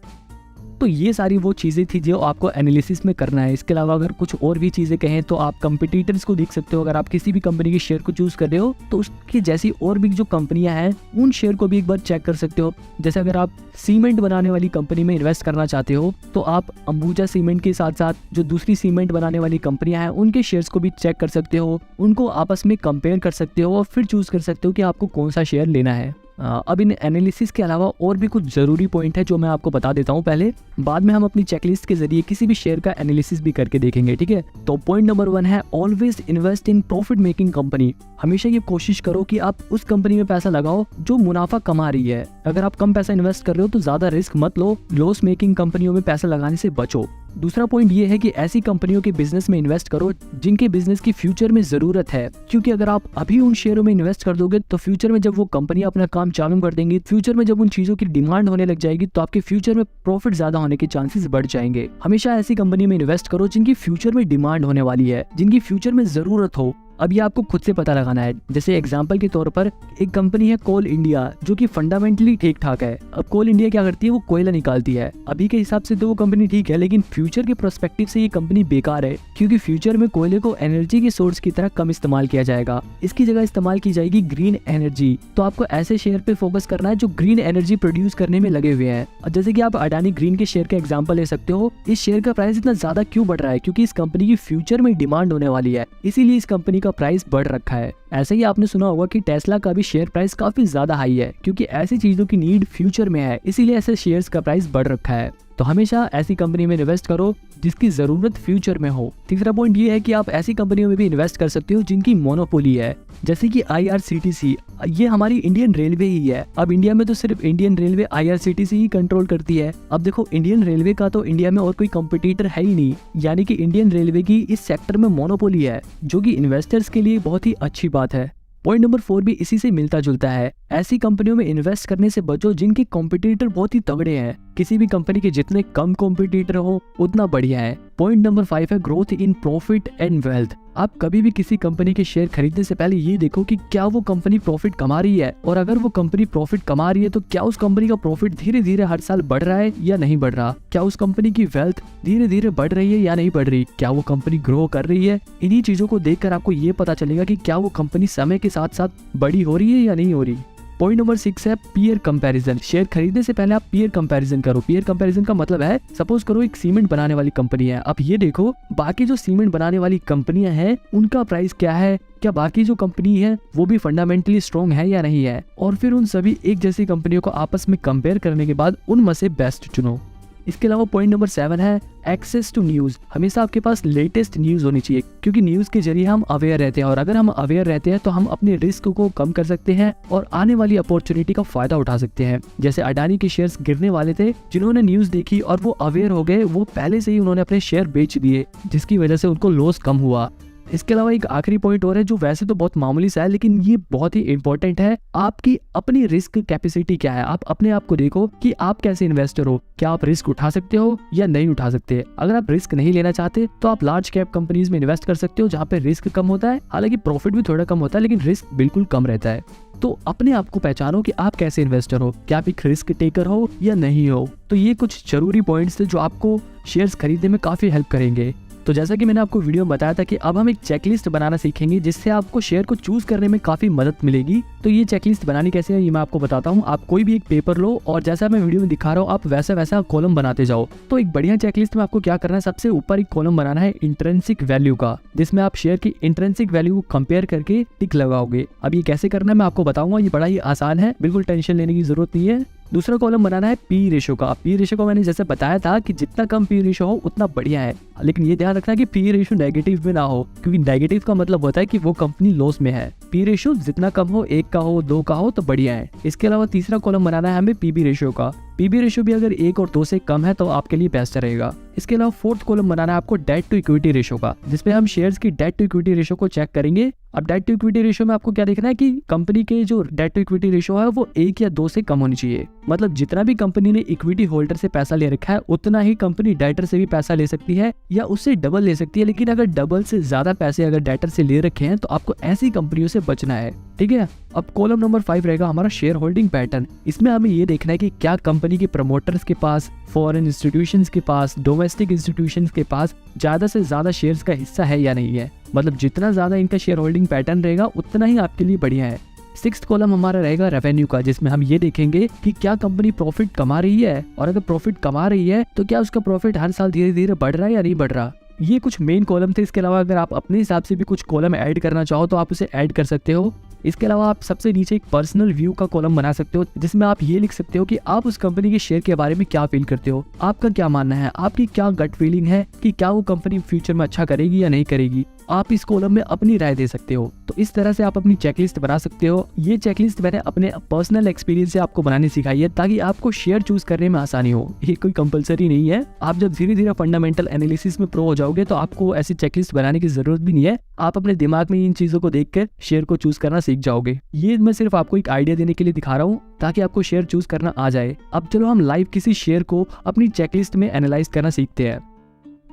तो ये सारी वो चीज़ें थी जो आपको एनालिसिस में करना है। इसके अलावा अगर कुछ और भी चीज़ें कहें तो आप कंपटीटर्स को देख सकते हो। अगर आप किसी भी कंपनी के शेयर को चूज कर रहे हो तो उसकी जैसी और भी जो कंपनियां हैं उन शेयर को भी एक बार चेक कर सकते हो। जैसे अगर आप सीमेंट बनाने वाली कंपनी में इन्वेस्ट करना चाहते हो तो आप अंबुजा सीमेंट के साथ साथ जो दूसरी सीमेंट बनाने वाली कंपनियां हैं उनके शेयर्स को भी चेक कर सकते हो, उनको आपस में कंपेयर कर सकते हो और फिर चूज कर सकते हो कि आपको कौन सा शेयर लेना है। अब इन एनालिसिस के अलावा और भी कुछ ज़रूरी पॉइंट है जो मैं आपको बता देता हूँ पहले, बाद में हम अपनी चेकलिस्ट के जरिए किसी भी शेयर का एनालिसिस भी करके देखेंगे, ठीक है। तो पॉइंट नंबर 1 है always invest in profit making company. हमेशा ये कोशिश करो कि आप उस कंपनी में पैसा लगाओ जो मुनाफा कमा रही है। अगर आप कम पैसा इन्वेस्ट कर रहे हो तो ज़्यादा रिस्क मत लो, लॉस मेकिंग कंपनियों में पैसा लगाने से बचो। दूसरा पॉइंट ये है कि ऐसी कंपनियों के बिजनेस में इन्वेस्ट करो जिनके बिजनेस की फ्यूचर में जरूरत है, क्योंकि अगर आप अभी उन शेयरों में इन्वेस्ट कर दोगे तो फ्यूचर में जब वो कंपनी अपना काम चालू कर देंगी, फ्यूचर में जब उन चीजों की डिमांड होने लग जाएगी तो आपके फ्यूचर में प्रॉफिट ज्यादा होने के चांसेस बढ़ जाएंगे। हमेशा ऐसी कंपनी में इन्वेस्ट करो जिनकी फ्यूचर में डिमांड होने वाली है, जिनकी फ्यूचर में जरूरत हो। अब ये आपको खुद से पता लगाना है। जैसे एग्जांपल के तौर पर एक कंपनी है कोल इंडिया, जो कि फंडामेंटली ठीक ठाक है। अब कोल इंडिया क्या करती है, वो कोयला निकालती है। अभी के हिसाब से तो वो कंपनी ठीक है, लेकिन फ्यूचर के प्रोस्पेक्टिव से ये कंपनी बेकार है, क्योंकि फ्यूचर में कोयले को एनर्जी के सोर्स की तरह कम इस्तेमाल किया जाएगा। इसकी जगह इस्तेमाल की जाएगी ग्रीन एनर्जी। तो आपको ऐसे शेयर पे फोकस करना है जो ग्रीन एनर्जी प्रोड्यूस करने में लगे हुए हैं। और जैसे कि आप अडानी ग्रीन के शेयर का एग्जांपल ले सकते हो। इस शेयर का प्राइस इतना ज्यादा क्यों बढ़ रहा है, क्योंकि इस कंपनी की फ्यूचर में डिमांड होने वाली है, इसीलिए इस कंपनी का प्राइस बढ़ रखा है। ऐसे ही आपने सुना होगा कि टेस्ला का भी शेयर प्राइस काफी ज्यादा हाई है, क्योंकि ऐसी चीजों की नीड फ्यूचर में है, इसीलिए ऐसे शेयर्स का प्राइस बढ़ रखा है। तो हमेशा ऐसी कंपनी में इन्वेस्ट करो जिसकी जरूरत फ्यूचर में हो। तीसरा पॉइंट ये है कि आप ऐसी कंपनियों में भी इन्वेस्ट कर सकते हो जिनकी मोनोपोली है, जैसे कि IRCTC। ये हमारी इंडियन रेलवे ही है। अब इंडिया में तो सिर्फ इंडियन रेलवे IRCTC ही कंट्रोल करती है। अब देखो, इंडियन रेलवे का तो इंडिया में और कोई कंपटीटर है ही नहीं, यानी कि इंडियन रेलवे की इस सेक्टर में मोनोपोली है, जो कि इन्वेस्टर्स के लिए बहुत ही अच्छी बात है। पॉइंट नंबर 4 भी इसी से मिलता जुलता है। ऐसी कंपनियों में इन्वेस्ट करने से बचो जिनके कॉम्पिटिटर बहुत ही तगड़े हैं। किसी भी कंपनी के जितने कम कॉम्पिटिटर हो उतना बढ़िया है। पॉइंट नंबर 5 है growth in profit and wealth. आप कभी भी किसी कंपनी के शेयर खरीदने से पहले ये देखो कि क्या वो कंपनी प्रॉफिट कमा रही है, और अगर वो कंपनी प्रॉफिट कमा रही है तो क्या उस कंपनी का प्रॉफिट धीरे धीरे हर साल बढ़ रहा है या नहीं बढ़ रहा, क्या उस कंपनी की वेल्थ धीरे धीरे बढ़ रही है या नहीं बढ़ रही, क्या वो कंपनी ग्रो कर रही है। इन्हीं चीजों को देखकर आपको ये पता चलेगा कि क्या वो कंपनी समय के साथ साथ बड़ी हो रही है या नहीं हो रही। पॉइंट नंबर 6 है पीयर कंपैरिजन। शेयर खरीदने से पहले आप पीयर कंपैरिजन करो। पीयर कंपैरिजन का मतलब है, सपोज करो एक सीमेंट बनाने वाली कंपनी है। अब ये देखो बाकी जो सीमेंट बनाने वाली कंपनियां हैं उनका प्राइस क्या है, क्या बाकी जो कंपनी है वो भी फंडामेंटली स्ट्रॉन्ग है या नहीं है, और फिर उन सभी एक जैसी कंपनियों को आपस में कंपेयर करने के बाद उनमें से बेस्ट चुनो। इसके अलावा पॉइंट नंबर 7 है एक्सेस टू न्यूज। हमेशा आपके पास लेटेस्ट न्यूज होनी चाहिए, क्योंकि न्यूज के जरिए हम अवेयर रहते हैं, और अगर हम अवेयर रहते हैं तो हम अपने रिस्क को कम कर सकते हैं और आने वाली अपॉर्चुनिटी का फायदा उठा सकते हैं। जैसे अडानी के शेयर्स गिरने वाले थे, जिन्होंने न्यूज देखी और वो अवेयर हो गए, वो पहले से ही उन्होंने अपने शेयर बेच दिए, जिसकी वजह से उनको लॉस कम हुआ। इसके अलावा एक आखिरी पॉइंट और है जो वैसे तो बहुत मामूली सा है, लेकिन ये बहुत ही इंपॉर्टेंट है। आपकी अपनी रिस्क कैपेसिटी क्या है। आप अपने आप को देखो कि आप कैसे इन्वेस्टर हो, क्या आप रिस्क उठा सकते हो या नहीं उठा सकते। अगर आप रिस्क नहीं लेना चाहते तो आप लार्ज कैप कंपनीज में इन्वेस्ट कर सकते हो, जहाँ पे रिस्क कम होता है, हालांकि प्रॉफिट भी थोड़ा कम होता है, लेकिन रिस्क बिल्कुल कम रहता है। तो अपने आप को पहचानो कि आप कैसे इन्वेस्टर हो, क्या आप एक रिस्क टेकर हो या नहीं हो। तो ये कुछ जरूरी पॉइंट्स थे जो आपको शेयर्स खरीदने में काफी हेल्प करेंगे। तो जैसा कि मैंने आपको वीडियो में बताया था कि अब हम एक चेकलिस्ट बनाना सीखेंगे, जिससे आपको शेयर को चूज करने में काफी मदद मिलेगी। तो ये चेकलिस्ट बनानी कैसे है ये मैं आपको बताता हूँ। आप कोई भी एक पेपर लो और जैसा मैं वीडियो में दिखा रहा हूँ आप वैसा वैसा कॉलम बनाते जाओ। तो एक बढ़िया चेकलिस्ट में आपको क्या करना है, सबसे ऊपर एक कॉलम बनाना है इंट्रिंसिक वैल्यू का, जिसमें आप शेयर की इंट्रिंसिक वैल्यू को कंपेयर करके टिक लगाओगे। अब ये कैसे करना है मैं आपको बताऊंगा, ये बड़ा ही आसान है, बिल्कुल टेंशन लेने की जरूरत नहीं है। दूसरा कॉलम बनाना है पी रेशो का। पी रेशो को मैंने जैसे बताया था कि जितना कम पी रेशो हो उतना बढ़िया है, लेकिन ये ध्यान रखना कि पी रेशो नेगेटिव में ना हो, क्योंकि नेगेटिव का मतलब होता है कि वो कंपनी लॉस में है। पी रेशो जितना कम हो, 1 का हो, 2 का हो तो बढ़िया है। इसके अलावा तीसरा कॉलम बनाना है हमें पीबी रेशो का। पीबी रेशो भी अगर 1 और 2 से कम है तो आपके लिए बेस्ट रहेगा। इसके अलावा फोर्थ कॉलम बनाना है आपको डेट टू इक्विटी रेशो का, जिसमें हम शेयर्स की डेट टू इक्विटी रेशो को चेक करेंगे। अब डेट टू इक्विटी रेशो में आपको क्या देखना है कि कंपनी के जो डेट टू इक्विटी रेशो है वो 1 या 2 से कम होनी चाहिए। मतलब जितना भी कंपनी ने इक्विटी होल्डर से पैसा ले रखा है उतना ही कंपनी डेटर से भी पैसा ले सकती है या उससे डबल ले सकती है, लेकिन अगर डबल से ज्यादा पैसे अगर डेटर से ले रखे हैं तो आपको ऐसी कंपनियों से बचना है, ठीक है। अब कॉलम नंबर 5 रहेगा हमारा शेयर होल्डिंग पैटर्न। इसमें हमें ये देखना है कि क्या कंपनी के प्रमोटर्स के पास, फॉरेन इंस्टीट्यूशंस के पास, डोमेस्टिक इंस्टीट्यूशंस के पास ज्यादा से ज्यादा शेयर्स का हिस्सा है या नहीं है। मतलब जितना ज्यादा इनका शेयर होल्डिंग पैटर्न रहेगा उतना ही आपके लिए बढ़िया है। 6th कॉलम हमारा रहेगा रेवेन्यू का, जिसमें हम ये देखेंगे कि क्या कंपनी प्रॉफिट कमा रही है, और अगर प्रॉफिट कमा रही है तो क्या उसका प्रॉफिट हर साल धीरे धीरे बढ़ रहा है या नहीं बढ़ रहा। ये कुछ मेन कॉलम थे। इसके अलावा अगर आप अपने हिसाब से भी कुछ कॉलम ऐड करना चाहो तो आप उसे ऐड कर सकते हो। इसके अलावा आप सबसे नीचे एक पर्सनल व्यू का कॉलम बना सकते हो, जिसमें आप ये लिख सकते हो कि आप उस कंपनी के शेयर के बारे में क्या फील करते हो, आपका क्या मानना है, आपकी क्या गट फीलिंग है कि क्या वो कंपनी फ्यूचर में अच्छा करेगी या नहीं करेगी। आप इस कॉलम में अपनी राय दे सकते हो। तो इस तरह से आप अपनी चेकलिस्ट बना सकते हो। ये चेकलिस्ट मैंने अपने पर्सनल एक्सपीरियंस से आपको बनानी सिखाई है, ताकि आपको शेयर चूज करने में आसानी हो। ये कोई कंपलसरी नहीं है। आप जब धीरे धीरे फंडामेंटल एनालिसिस में प्रो हो जाओगे तो आपको ऐसी चेकलिस्ट बनाने की जरूरत भी नहीं है। आप अपने दिमाग में इन चीजों को देखकर शेयर को चूज करना सीख जाओगे। ये मैं सिर्फ आपको एक आइडिया देने के लिए दिखा रहा हूँ ताकि आपको शेयर चूज करना आ जाए। अब चलो हम लाइव किसी शेयर को अपनी चेकलिस्ट में एनालाइज करना सीखते हैं।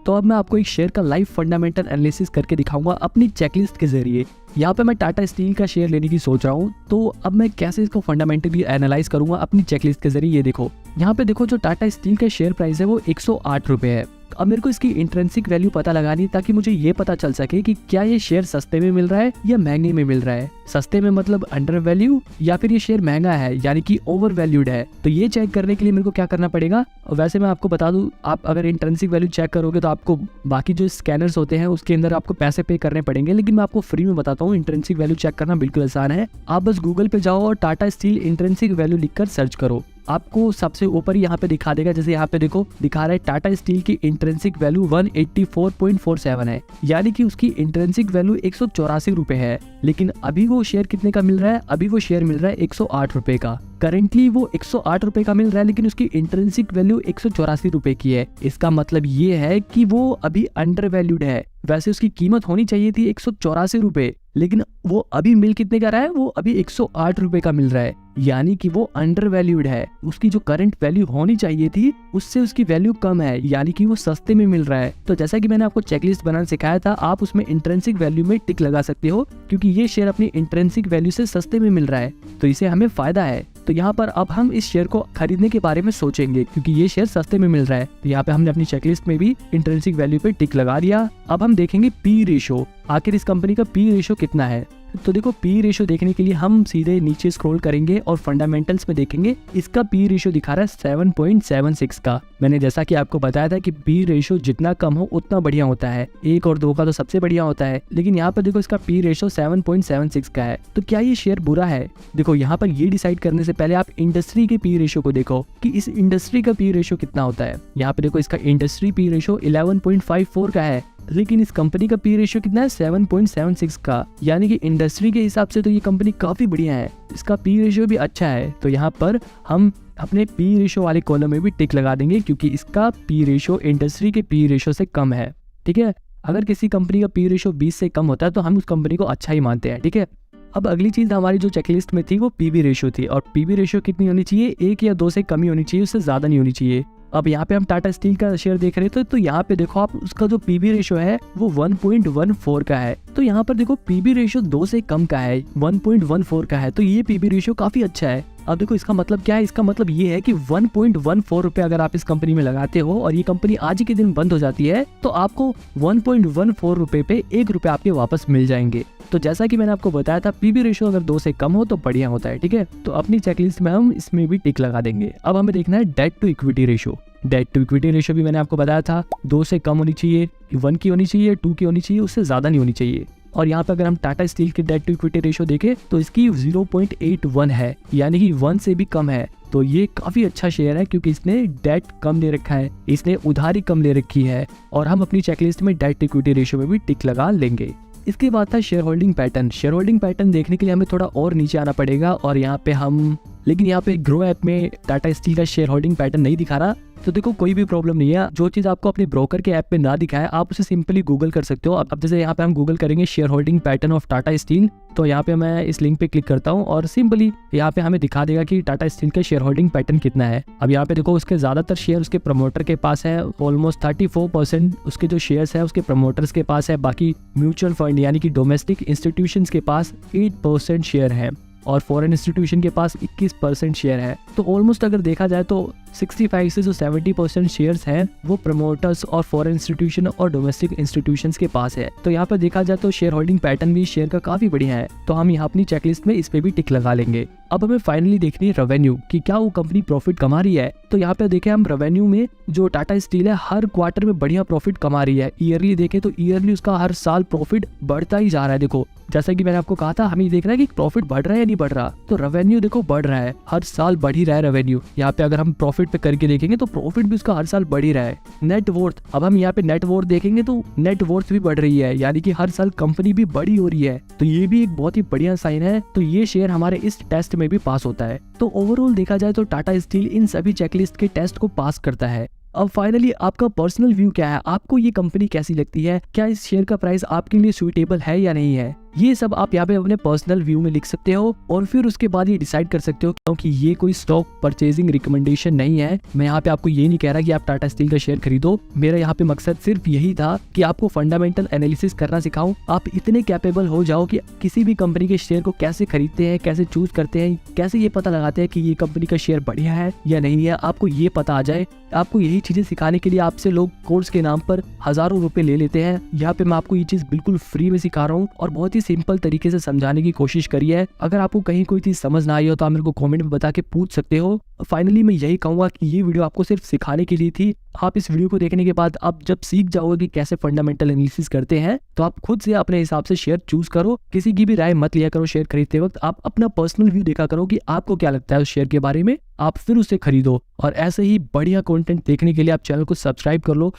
तो अब मैं आपको एक शेयर का लाइव फंडामेंटल एनालिसिस करके दिखाऊंगा अपनी चेकलिस्ट के जरिए। यहाँ पे मैं टाटा स्टील का शेयर लेने की सोच रहा हूँ, तो अब मैं कैसे इसको फंडामेंटली एनालाइज करूंगा अपनी चेकलिस्ट के जरिए। ये देखो, यहाँ पे देखो जो टाटा स्टील का शेयर प्राइस है वो 108 रुपए है। अब मेरे को इसकी इंट्रिंसिक वैल्यू पता लगानी है ताकि मुझे ये पता चल सके कि क्या ये शेयर सस्ते में मिल रहा है या महंगे में मिल रहा है। सस्ते में मतलब अंडर वैल्यू, या फिर ये शेयर महंगा है यानी कि ओवर वैल्यूड है। तो ये चेक करने के लिए मेरे को क्या करना पड़ेगा। वैसे मैं आपको बता दूं, आप अगर इंट्रिंसिक वैल्यू चेक करोगे तो आपको बाकी जो स्कैनर्स होते हैं उसके अंदर आपको पैसे पे करने पड़ेंगे, लेकिन मैं आपको फ्री में बताता हूँ। इंट्रिंसिक वैल्यू चेक करना बिल्कुल आसान है। आप बस गूगल पे जाओ और टाटा स्टील इंट्रिंसिक वैल्यू लिखकर सर्च करो, आपको सबसे ऊपर यहाँ पे दिखा देगा। जैसे यहाँ पे देखो दिखा रहा है टाटा स्टील की इंट्रिंसिक वैल्यू 184.47 है, यानी कि उसकी इंट्रिंसिक वैल्यू 184 रुपए है। लेकिन अभी वो शेयर कितने का मिल रहा है? अभी वो शेयर मिल रहा है 108 रुपए का। करेंटली वो 108 रुपए का मिल रहा है, लेकिन उसकी इंट्रिंसिक वैल्यू 184 रुपए की है। इसका मतलब ये है कि वो अभी अंडर वैल्यूड है। वैसे उसकी कीमत होनी चाहिए थी 184 रुपए, लेकिन वो अभी मिल कितने का रहा है? वो अभी 108 रुपए का मिल रहा है, यानी कि वो अंडर वैल्यूड है। उसकी जो करंट वैल्यू होनी चाहिए थी उससे उसकी वैल्यू कम है, यानी कि वो सस्ते में मिल रहा है। तो जैसा कि मैंने आपको चेकलिस्ट बनाना सिखाया था, आप उसमें इंट्रिंसिक वैल्यू में टिक लगा सकते हो, क्योंकि ये शेयर अपनी इंट्रिंसिक वैल्यू से सस्ते में मिल रहा है, तो इसे हमें फायदा है। तो यहाँ पर अब हम इस शेयर को खरीदने के बारे में सोचेंगे, क्योंकि ये शेयर सस्ते में मिल रहा है। तो यहाँ पे हमने अपनी चेकलिस्ट में भी इंट्रिंसिक वैल्यू पे टिक लगा दिया। अब हम देखेंगे पी रेशो, आखिर इस कंपनी का पी रेशो कितना है। तो देखो, पी रेशो देखने के लिए हम सीधे नीचे स्क्रॉल करेंगे और फंडामेंटल्स में देखेंगे। इसका पी रेशो दिखा रहा है 7.76 का। मैंने जैसा कि आपको बताया था कि पी रेशो जितना कम हो उतना बढ़िया होता है। 1 और 2 का तो सबसे बढ़िया होता है, लेकिन यहाँ पर देखो इसका पी रेशो 7.76 का है। तो क्या ये शेयर बुरा है? देखो, यहाँ पर ये डिसाइड करने से पहले आप इंडस्ट्री के पी रेशो को देखो कि इस इंडस्ट्री का पी रेशो कितना होता है। यहाँ पे देखो इसका इंडस्ट्री पी रेशो 11.54 का है, लेकिन इस कंपनी का पी रेशियो कितना है? 7.76 का, यानी कि इंडस्ट्री के हिसाब से तो ये कंपनी काफी बढ़िया है। इसका पी रेशियो भी अच्छा है। तो यहाँ पर हम अपने पी रेशियो वाले कॉलम में भी टिक लगा देंगे, क्योंकि इसका पी रेशियो इंडस्ट्री के पी रेशियो से कम है। ठीक है, अगर किसी कंपनी का पी रेशियो 20 से कम होता है तो हम उस कंपनी को अच्छा ही मानते हैं। ठीक है, अब अगली चीज हमारी जो चेकलिस्ट में थी वो पीबी रेशियो थी, और पीबी रेशियो कितनी होनी चाहिए? 1 या 2 से कम ही होनी चाहिए, उससे ज्यादा नहीं होनी चाहिए। अब यहाँ पे हम टाटा स्टील का शेयर देख रहे थे, तो यहाँ पे देखो आप, उसका जो पीबी रेशियो है वो 1.14 का है। तो यहाँ पर देखो पीबी रेशियो 2 से कम का है, 1.14 का है, तो ये पीबी रेशियो काफी अच्छा है। अब देखो इसका मतलब क्या है? इसका मतलब ये है कि 1.14 रुपए अगर आप इस कंपनी में लगाते हो और ये कंपनी आज ही के दिन बंद हो जाती है, तो आपको 1.14 रुपए पे 1 रुपए आपके वापस मिल जाएंगे। तो जैसा कि मैंने आपको बताया था, पीबी रेशियो अगर 2 से कम हो तो बढ़िया होता है। ठीक है, तो अपनी चेकलिस्ट में हम इसमें भी टिक लगा देंगे। अब हमें देखना है debt to equity ratio. Debt to equity ratio भी मैंने आपको बताया था, 2 से कम होनी चाहिए, 1 की होनी चाहिए, 2 की होनी चाहिए, उससे ज्यादा नहीं होनी चाहिए। और यहाँ पे अगर हम टाटा स्टील की डेट टू इक्विटी रेशियो देखें तो इसकी 0.81 है, यानी कि 1 से भी कम है। तो ये काफी अच्छा शेयर है, क्योंकि इसने डेट कम ले रखा है, इसने उधारी कम ले रखी है, और हम अपनी चेकलिस्ट में डेट टू इक्विटी रेशियो में भी टिक लगा लेंगे। इसके बाद था share holding pattern. Share holding pattern देखने के लिए हमें थोड़ा और नीचे आना पड़ेगा, और यहाँ पे हम, लेकिन यहाँ पे ग्रो ऐप में टाटा स्टील का शेयर होल्डिंग पैटर्न नहीं दिखा रहा। तो देखो कोई भी प्रॉब्लम नहीं है, जो चीज आपको अपने ब्रोकर के ऐप पे ना दिखाए आप उसे सिंपली गूगल कर सकते हो। अब जैसे यहाँ पे हम गूगल करेंगे share holding pattern of Tata steel, तो यहाँ पे मैं इस लिंक पे क्लिक करता हूँ और सिंपली यहाँ पे हमें दिखा देगा कि टाटा स्टील का शेयर होल्डिंग पैटर्न कितना है। अब यहाँ पे देखो उसके ज्यादातर शेयर उसके प्रमोटर के पास है, ऑलमोस्ट 34% उसके जो शेयर्स है उसके प्रमोटर्स के पास है। बाकी म्यूचुअल फंड यानी कि डोमेस्टिक इंस्टीट्यूशंस के पास 8% शेयर है, और फॉरेन इंस्टीट्यूशन के पास 21% शेयर है। तो ऑलमोस्ट अगर देखा जाए तो 65 से जो 70% शेयर्स हैं वो प्रमोटर्स और फॉरेन इंस्टीट्यूशन और डोमेस्टिक इंस्टीट्यूशंस के पास है। तो यहाँ पर देखा जाए तो शेयर होल्डिंग पैटर्न भी शेयर का काफी बढ़िया है, तो हम यहाँ अपनी चेकलिस्ट में इस पे भी टिक लगा लेंगे। अब हमें फाइनली देखनी है रेवेन्यू कि क्या वो कंपनी प्रॉफिट कमा रही है। तो यहाँ पे देखें हम रेवेन्यू में जो टाटा स्टील है हर क्वार्टर में बढ़िया प्रॉफिट कमा रही है। ईयरली देखें तो ईयरली उसका हर साल प्रॉफिट बढ़ता ही जा रहा है। देखो जैसा कि मैंने आपको कहा था, हमें देख रहा है कि प्रॉफिट बढ़ रहा है या नहीं बढ़ रहा। तो रेवेन्यू देखो बढ़ रहा है, हर साल बढ़ ही रहा है रेवेन्यू। यहाँ पे अगर हम प्रॉफिट पे करके देखेंगे तो प्रॉफिट भी उसका हर साल बढ़ ही रहा है। नेट वर्थ, अब हम यहाँ पे नेट वर्थ देखेंगे तो नेट वर्थ भी बढ़ रही है, यानी कि हर साल कंपनी भी बड़ी हो रही है। तो ये भी एक बहुत ही बढ़िया साइन है। तो ये शेयर हमारे इस टेस्ट में भी पास होता है। तो ओवरऑल देखा जाए तो टाटा स्टील इन सभी चेकलिस्ट के टेस्ट को पास करता है। अब फाइनली आपका पर्सनल व्यू क्या है, आपको ये कंपनी कैसी लगती है? क्या इस शेयर का प्राइस आपके लिए सुइटेबल है या नहीं है? ये सब आप यहाँ पे अपने पर्सनल व्यू में लिख सकते हो और फिर उसके बाद ये डिसाइड कर सकते हो, क्योंकि ये कोई स्टॉक परचेजिंग रिकमेंडेशन नहीं है। मैं यहाँ पे आपको ये नहीं कह रहा कि आप टाटा स्टील का शेयर खरीदो। मेरा यहाँ पे मकसद सिर्फ यही था कि आपको फंडामेंटल एनालिसिस करना सिखाऊं। आप इतने कैपेबल हो जाओ कि किसी भी कंपनी के शेयर को कैसे खरीदते हैं, कैसे चूज करते हैं, कैसे ये पता लगाते हैं कि ये कंपनी का शेयर बढ़िया है या नहीं है, आपको ये पता आ जाए। आपको यही चीजें सिखाने के लिए आपसे लोग कोर्स के नाम पर हजारों रुपए ले लेते हैं। यहाँ पे मैं आपको ये चीज बिल्कुल फ्री में सिखा रहा हूँ और बहुत ही सिंपल तरीके से समझाने की कोशिश करी है। अगर आपको कहीं कोई चीज समझ ना आई हो तो आप मेरे को कमेंट में बता के पूछ सकते हो। फाइनली मैं यही कहूंगा कि ये वीडियो आपको सिर्फ सिखाने के लिए थी। आप इस वीडियो को देखने के बाद आप जब सीख जाओगे कि कैसे फंडामेंटल एनालिसिस करते हैं, तो आप खुद से अपने हिसाब से शेयर चूज करो। किसी की भी राय मत लिया करो शेयर खरीदते वक्त। आप अपना पर्सनल व्यू देखा करो कि आपको क्या लगता है उस शेयर के बारे में, आप फिर उसे खरीदो। और ऐसे ही बढ़िया कंटेंट देखने के लिए आप चैनल को सब्सक्राइब कर लो।